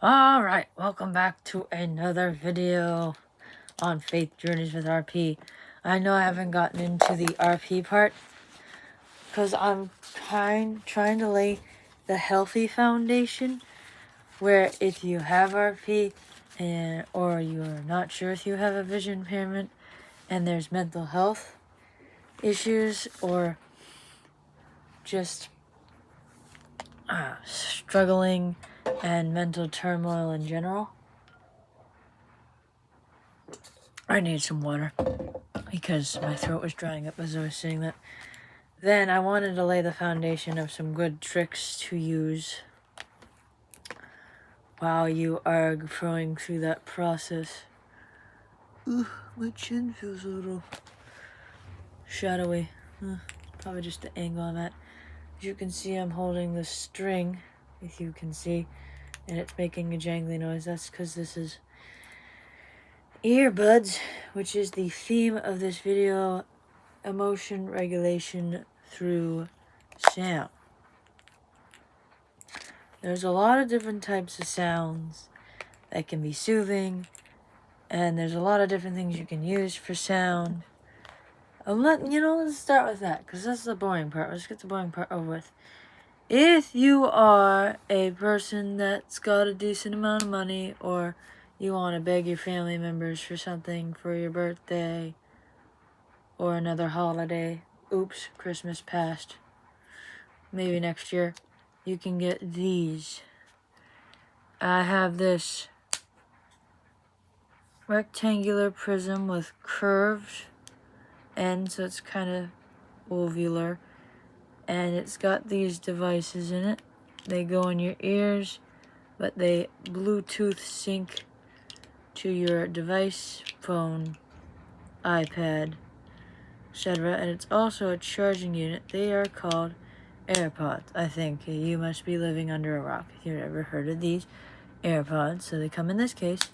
Alright, welcome back to another video on Faith Journeys with RP. I know I haven't gotten into the RP part because I'm trying to lay the healthy foundation where if you have RP or you're not sure if you have a vision impairment and there's mental health issues or just struggling and mental turmoil in general. I need some water because my throat was drying up as I was saying that. Then I wanted to lay the foundation of some good tricks to use while you are going through that process. Ooh, my chin feels a little shadowy. Probably just the angle I'm at. As you can see, I'm holding the string, if you can see, and it's making a jangly noise. That's because this is earbuds, which is the theme of this video, emotion regulation through sound. There's a lot of different types of sounds that can be soothing, and there's a lot of different things you can use for sound. Let's start with that, because that's the boring part. Let's get the boring part over with. If you are a person that's got a decent amount of money, or you want to beg your family members for something for your birthday, or another holiday, oops, Christmas passed, maybe next year, you can get these. I have this rectangular prism with curved ends, so it's kind of ovular, and it's got these devices in it. They go in your ears, but they Bluetooth sync to your device, phone, iPad, etc. And it's also a charging unit. They are called AirPods. I think you must be living under a rock if you've ever heard of these AirPods. So they come in this case,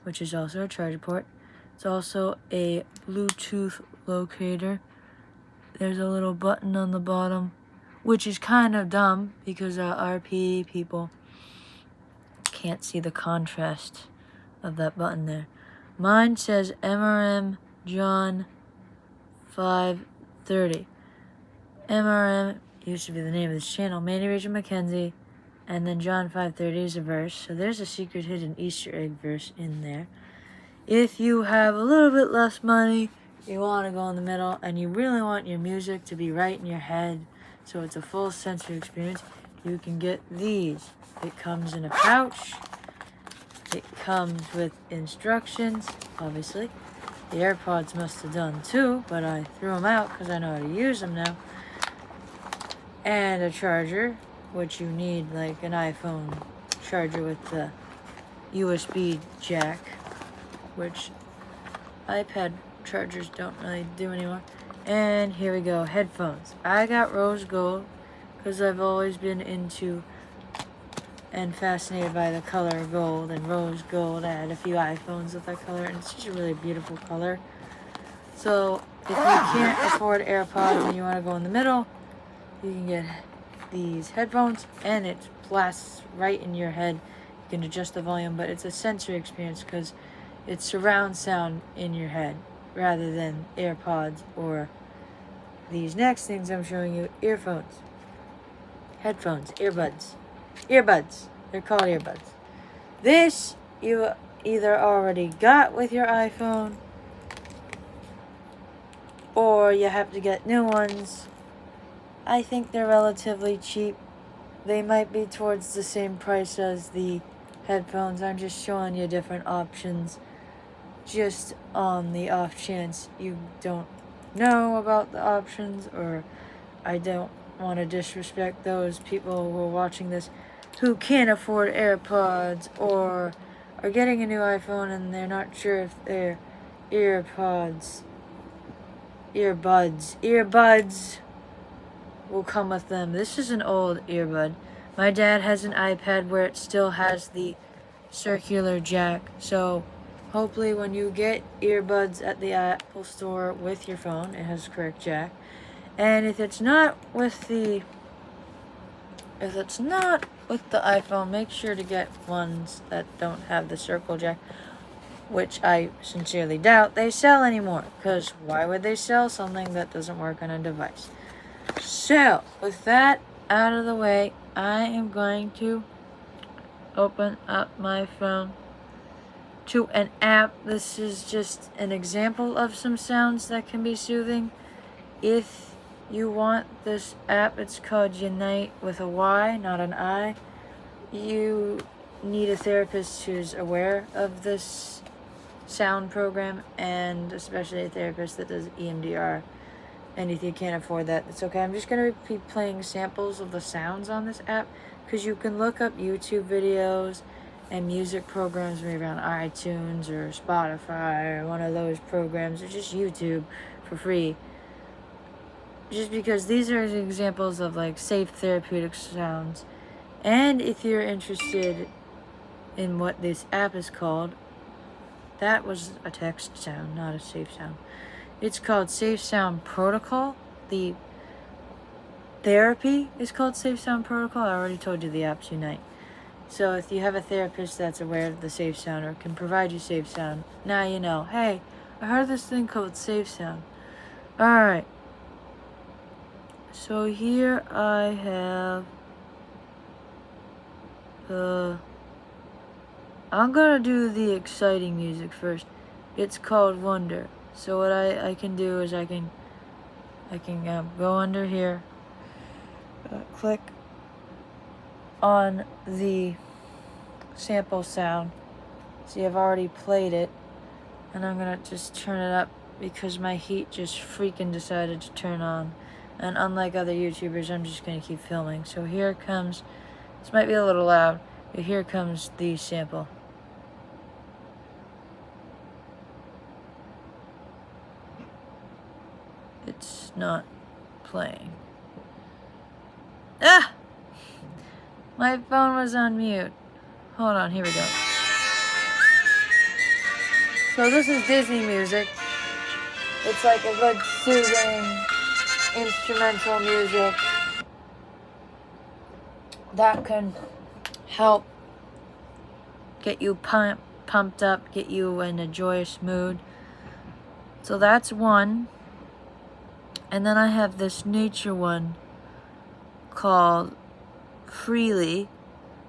which is also a charger port. It's also a Bluetooth locator. There's a little button on the bottom, which is kind of dumb because RP people can't see the contrast of that button there. Mine says MRM John 530. MRM used to be the name of this channel. Manny Rachel Mackenzie, and then John 530 is a verse. So there's a secret hidden Easter egg verse in there. If you have a little bit less money, you want to go in the middle, and you really want your music to be right in your head, so it's a full sensory experience, you can get these. It comes in a pouch. It comes with instructions, obviously. The AirPods must have done too, but I threw them out because I know how to use them now. And a charger, which you need like an iPhone charger with the USB jack, which iPad chargers don't really do anymore. And here we go, headphones. I got rose gold because I've always been into and fascinated by the color gold and rose gold. I had a few iPhones with that color, and it's just a really beautiful color. So if you can't afford AirPods and you want to go in the middle, you can get these headphones, and it blasts right in your head. You can adjust the volume, but it's a sensory experience because it's surround sound in your head rather than AirPods or these next things I'm showing you, earphones, headphones, earbuds. They're called earbuds. This you either already got with your iPhone or you have to get new ones. I think they're relatively cheap. They might be towards the same price as the headphones. I'm just showing you different options just on the off chance you don't know about the options, or I don't want to disrespect those people who are watching this who can't afford AirPods or are getting a new iPhone and they're not sure if their earbuds will come with them. This is an old earbud. My dad has an iPad where it still has the circular jack, so hopefully when you get earbuds at the Apple store with your phone, it has the correct jack. And if it's not with the iPhone, make sure to get ones that don't have the circle jack, which I sincerely doubt they sell anymore, because why would they sell something that doesn't work on a device? So, with that out of the way, I am going to open up my phone to an app. This is just an example of some sounds that can be soothing. If you want this app, it's called Unite with a Y, not an I. You need a therapist who's aware of this sound program, and especially a therapist that does EMDR. And if you can't afford that, it's okay. I'm just going to be playing samples of the sounds on this app, because you can look up YouTube videos and music programs maybe on iTunes or Spotify or one of those programs, or just YouTube for free. Just because these are examples of like safe therapeutic sounds. And if you're interested in what this app is called, that was a text sound, not a safe sound. It's called Safe Sound Protocol. The therapy is called Safe Sound Protocol. I already told you the app's Unite. So if you have a therapist that's aware of the safe sound or can provide you safe sound, now you know, hey, I heard this thing called safe sound. Alright. So here I have I'm gonna do the exciting music first. It's called Wonder. So what I can do is I can go under here, click on the sample sound. See, I've already played it, and I'm gonna just turn it up because my heat just freaking decided to turn on. And unlike other YouTubers, I'm just gonna keep filming. So here comes, this might be a little loud, but here comes the sample. It's not playing. Ah! My phone was on mute. Hold on, here we go. So this is Disney music. It's like a good soothing instrumental music that can help get you pumped up, get you in a joyous mood. So that's one. And then I have this nature one called Freely.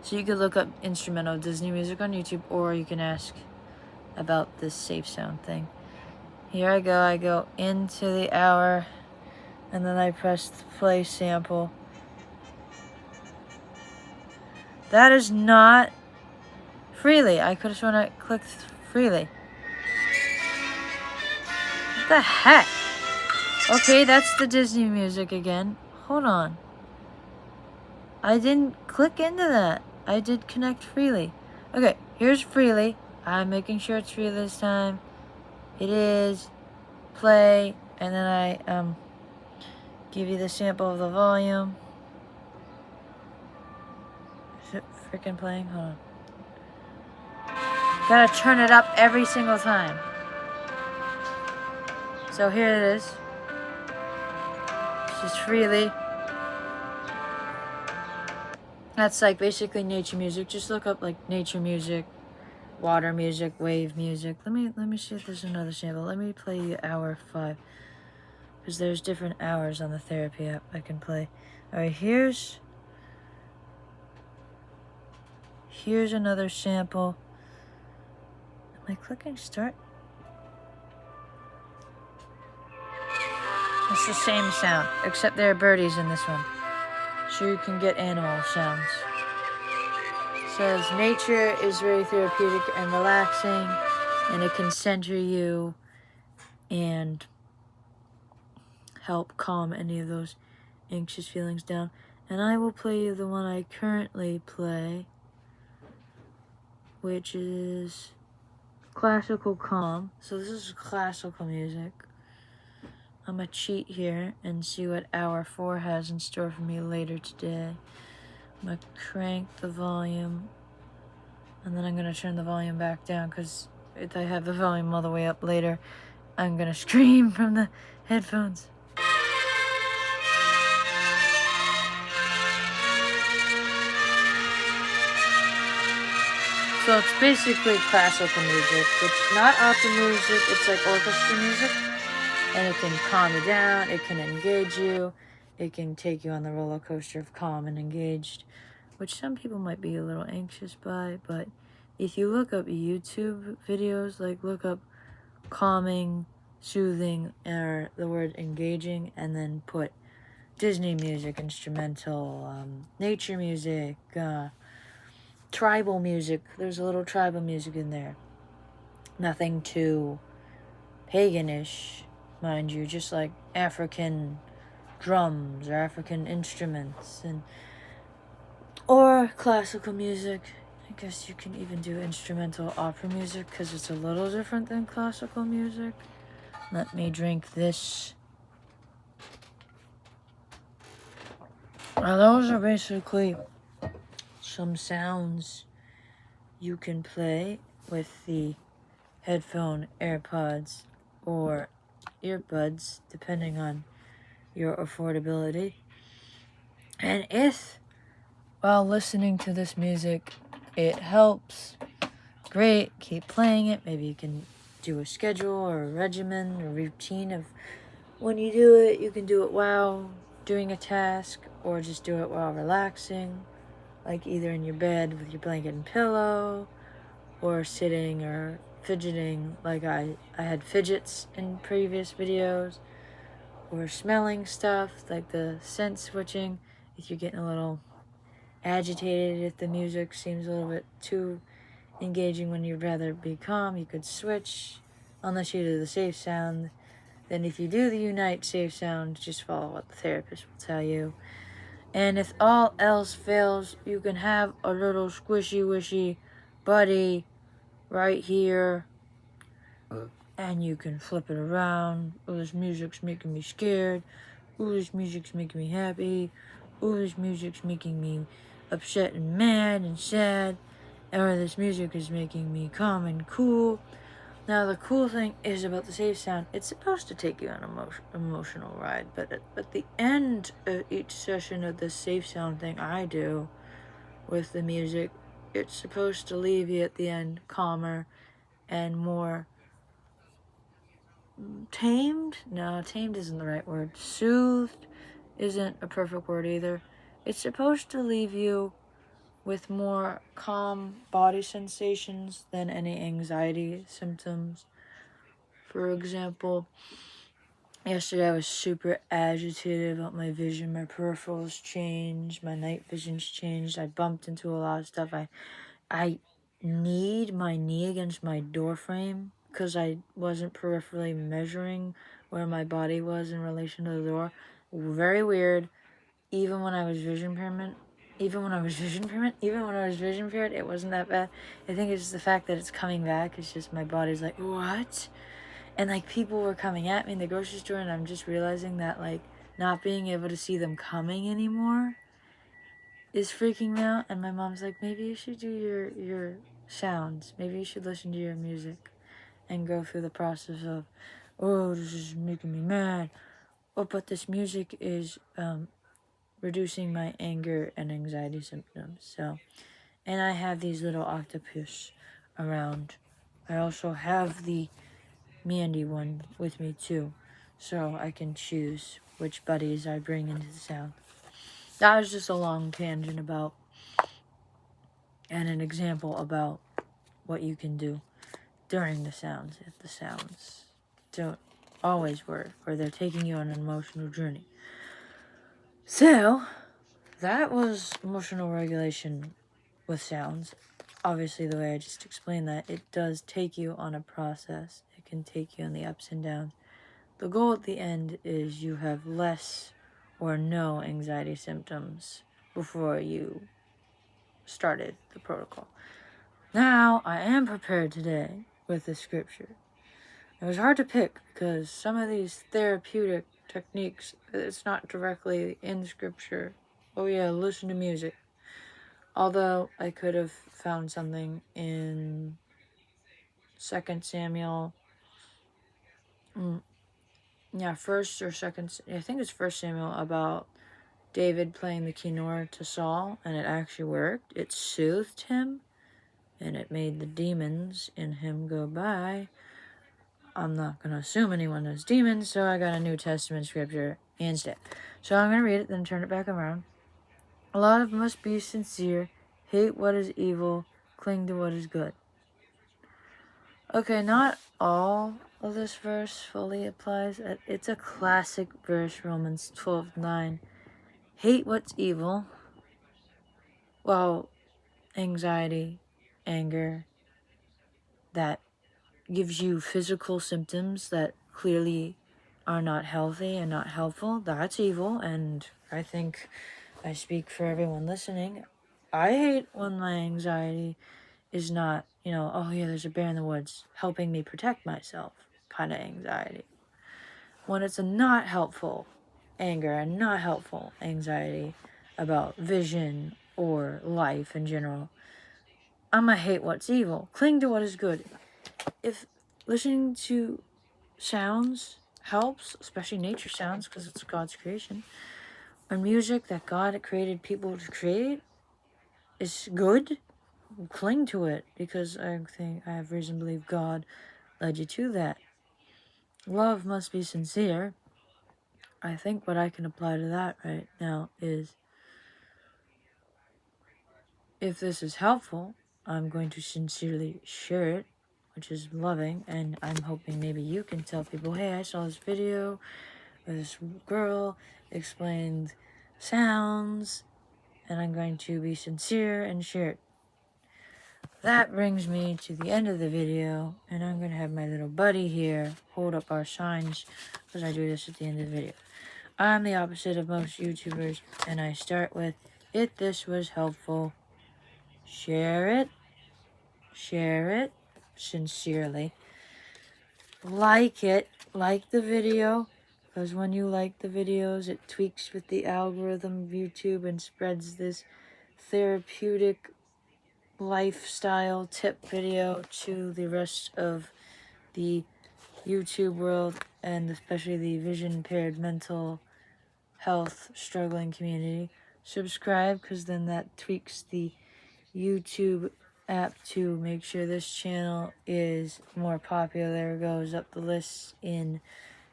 So you could look up instrumental Disney music on YouTube, or you can ask about this safe sound thing. Here I go into the hour, and then I press the play sample. That is not Freely. I could have sworn I clicked Freely. What the heck? Okay, that's the Disney music again. Hold on. I didn't click into that. I did connect Freely. Okay, here's Freely. I'm making sure it's free this time. It is. Play. And then I give you the sample of the volume. Is it freaking playing? Hold on. Gotta turn it up every single time. So here it is. This is Freely. That's like basically nature music. Just look up like nature music, water music, wave music. Let me see if there's another sample. Let me play you hour 5. Because there's different hours on the therapy app I can play. Alright, here's another sample. Am I clicking start? It's the same sound, except there are birdies in this one. So you can get animal sounds. It says nature is very therapeutic and relaxing, and it can center you and help calm any of those anxious feelings down. And I will play you the one I currently play, which is Classical Calm. So this is classical music. I'm gonna cheat here and see what hour 4 has in store for me later today. I'm gonna crank the volume, and then I'm gonna turn the volume back down, because if I have the volume all the way up later, I'm gonna scream from the headphones. So it's basically classical music. It's not opera music, it's like orchestra music. And it can calm you down, it can engage you, it can take you on the roller coaster of calm and engaged, which some people might be a little anxious by. But if you look up YouTube videos, like look up calming, soothing, or the word engaging, and then put Disney music, instrumental, nature music, tribal music. There's a little tribal music in there. Nothing too paganish, mind you, just like African drums or African instruments, and or classical music. I guess you can even do instrumental opera music because it's a little different than classical music. Let me drink this. Now, those are basically some sounds you can play with the headphone, AirPods, or earbuds, depending on your affordability. And if, while listening to this music, it helps, great, keep playing it. Maybe you can do a schedule or a regimen or routine of when you do it. You can do it while doing a task or just do it while relaxing, like either in your bed with your blanket and pillow, or sitting or fidgeting, like I had fidgets in previous videos, or smelling stuff, like the scent switching. If you're getting a little agitated, if the music seems a little bit too engaging when you'd rather be calm, you could switch. Unless you do the safe sound, then if you do the Unite safe sound, just follow what the therapist will tell you. And if all else fails, you can have a little squishy wishy buddy right here, and you can flip it around. Oh, this music's making me scared. Oh, this music's making me happy. Oh, this music's making me upset and mad and sad. Or this music is making me calm and cool. Now, the cool thing is about the safe sound, it's supposed to take you on an emotional ride, but at the end of each session of this safe sound thing I do with the music, it's supposed to leave you at the end calmer and more tamed. No, tamed isn't the right word. Soothed isn't a perfect word either. It's supposed to leave you with more calm body sensations than any anxiety symptoms. For example, yesterday I was super agitated about my vision. My peripherals changed, my night vision's changed. I bumped into a lot of stuff. I kneed my knee against my door frame because I wasn't peripherally measuring where my body was in relation to the door. Very weird. Even when I was vision impaired, it wasn't that bad. I think it's just the fact that it's coming back. It's just my body's like, what? And like people were coming at me in the grocery store, and I'm just realizing that like not being able to see them coming anymore is freaking me out. And my mom's like, maybe you should do your sounds. Maybe you should listen to your music and go through the process of, oh, this is making me mad. Oh, but this music is reducing my anger and anxiety symptoms. So, and I have these little octopus around. I also have the Mandy one with me too, so I can choose which buddies I bring into the sound. That was just a long tangent about, and an example about what you can do during the sounds if the sounds don't always work or they're taking you on an emotional journey. So, that was emotional regulation with sounds. Obviously, the way I just explained that, it does take you on a process. It can take you on the ups and downs. The goal at the end is you have less or no anxiety symptoms before you started the protocol. Now, I am prepared today with the scripture. It was hard to pick because some of these therapeutic techniques, it's not directly in scripture. Oh yeah, listen to music. Although I could have found something in 2 Samuel. First or second, I think it's 1 Samuel, about David playing the kinnor to Saul, and it actually worked. It soothed him and it made the demons in him go by. I'm not going to assume anyone is demons, so I got a New Testament scripture instead. So I'm going to read it, then turn it back around. Love must be sincere, hate what is evil, cling to what is good. Okay, not all of this verse fully applies. It's a classic verse, Romans 12:9. Hate what's evil. Well, anxiety, anger, that gives you physical symptoms that clearly are not healthy and not helpful. That's evil, and I think I speak for everyone listening. I hate when my anxiety is not, oh yeah, there's a bear in the woods helping me protect myself kind of anxiety. When it's a not helpful anger and not helpful anxiety about vision or life in general, I'm gonna hate what's evil. Cling to what is good. If listening to sounds helps, especially nature sounds because it's God's creation, or music that God created people to create is good, cling to it, because I think I have reason to believe God led you to that. Love must be sincere. I think what I can apply to that right now is, if this is helpful, I'm going to sincerely share it, which is loving, and I'm hoping maybe you can tell people, hey, I saw this video where this girl explained sounds, and I'm going to be sincere and share it. That brings me to the end of the video, and I'm going to have my little buddy here hold up our signs, because I do this at the end of the video. I'm the opposite of most YouTubers, and I start with, if this was helpful, share it, sincerely. Like it, like the video, because when you like the videos, it tweaks with the algorithm of YouTube and spreads this therapeutic lifestyle tip video to the rest of the YouTube world, and especially the vision-impaired mental health struggling community. Subscribe, because then that tweaks the YouTube app to make sure this channel is more popular, goes up the list in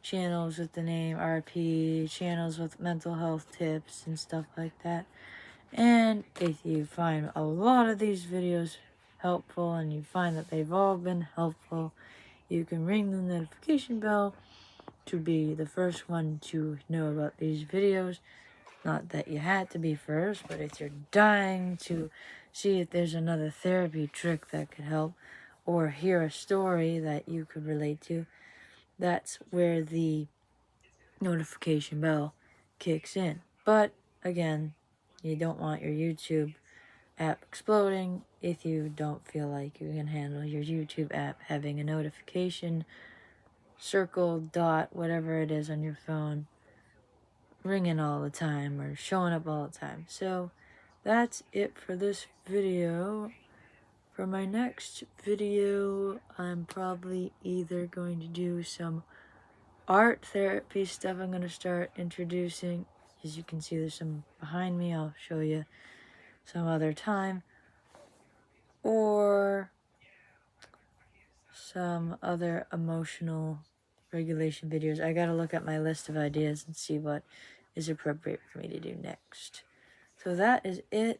channels with the name RP, channels with mental health tips and stuff like that. And if you find a lot of these videos helpful and you find that they've all been helpful, you can ring the notification bell to be the first one to know about these videos. Not that you had to be first, but if you're dying to see if there's another therapy trick that could help, or hear a story that you could relate to, that's where the notification bell kicks in. But again, you don't want your YouTube app exploding if you don't feel like you can handle your YouTube app having a notification circle, dot, whatever it is on your phone, ringing all the time or showing up all the time. So that's it for this video. For my next video, I'm probably either going to do some art therapy stuff I'm going to start introducing. As you can see, there's some behind me. I'll show you some other time. Or some other emotional regulation videos. I gotta look at my list of ideas and see what is appropriate for me to do next. So that is it.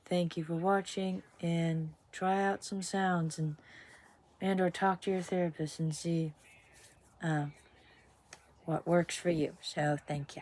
Thank you for watching, and try out some sounds and or talk to your therapist and see what works for you. So thank you.